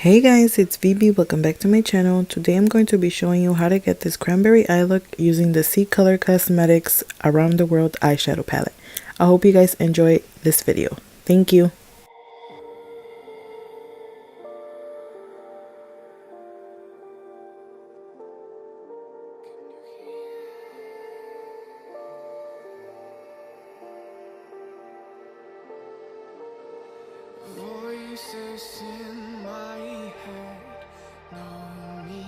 Hey guys, it's VB. Welcome back to my channel. Today I'm going to be showing you how to get this Cranberry Eye Look using the C Color Cosmetics Around the World eyeshadow palette. I hope you guys enjoy this video. Thank you. Voices in my head know me,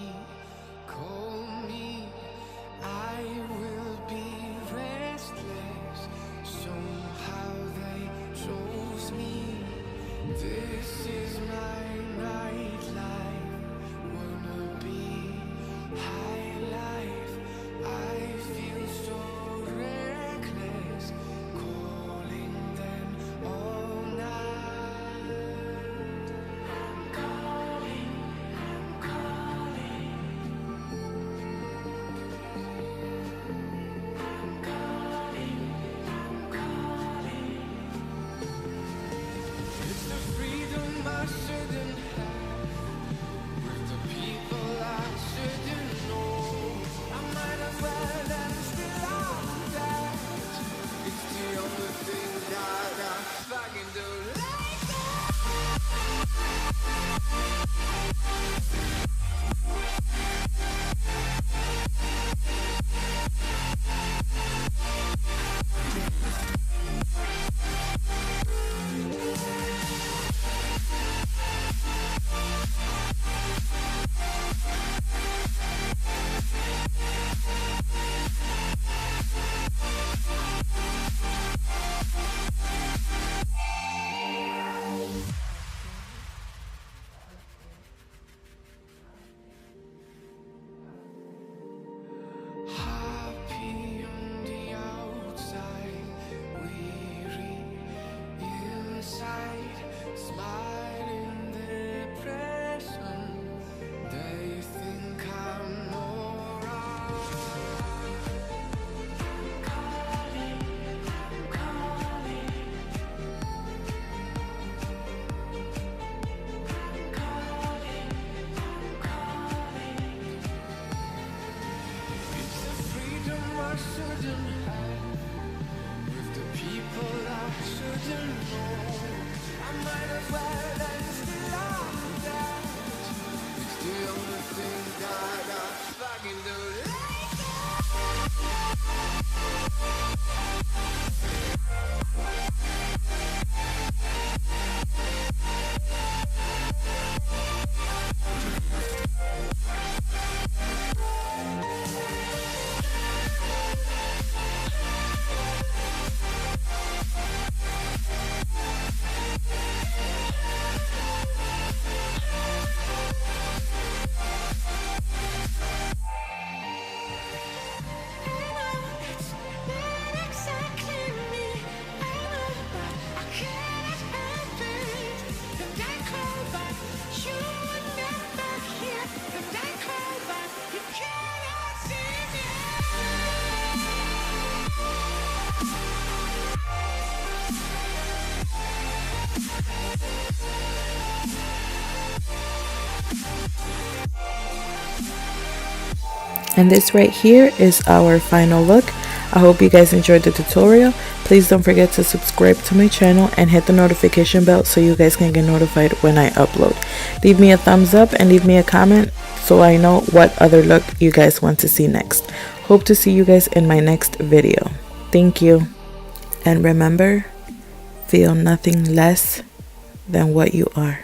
call me. I will be restless. Somehow they chose me. This is my nightlife. Wanna be high life. I feel so reckless. Calling them all night. I shouldn't have, with the people I shouldn't know. I might as well and still on that. It's the only thing that I fucking do. Happy on the outside, weary inside, smiling depression. They think I'm alright. It's the freedom I shouldn't have, with the people I shouldn't know. I might as well and still on that. It's the only thing that I fucking do. And this right here is our final look. I hope you guys enjoyed the tutorial. Please don't forget to subscribe to my channel and hit the notification bell so you guys can get notified when I upload. Leave me a thumbs up and leave me a comment so I know what other look you guys want to see next. Hope to see you guys in my next video. Thank you. And remember, feel nothing less than what you are.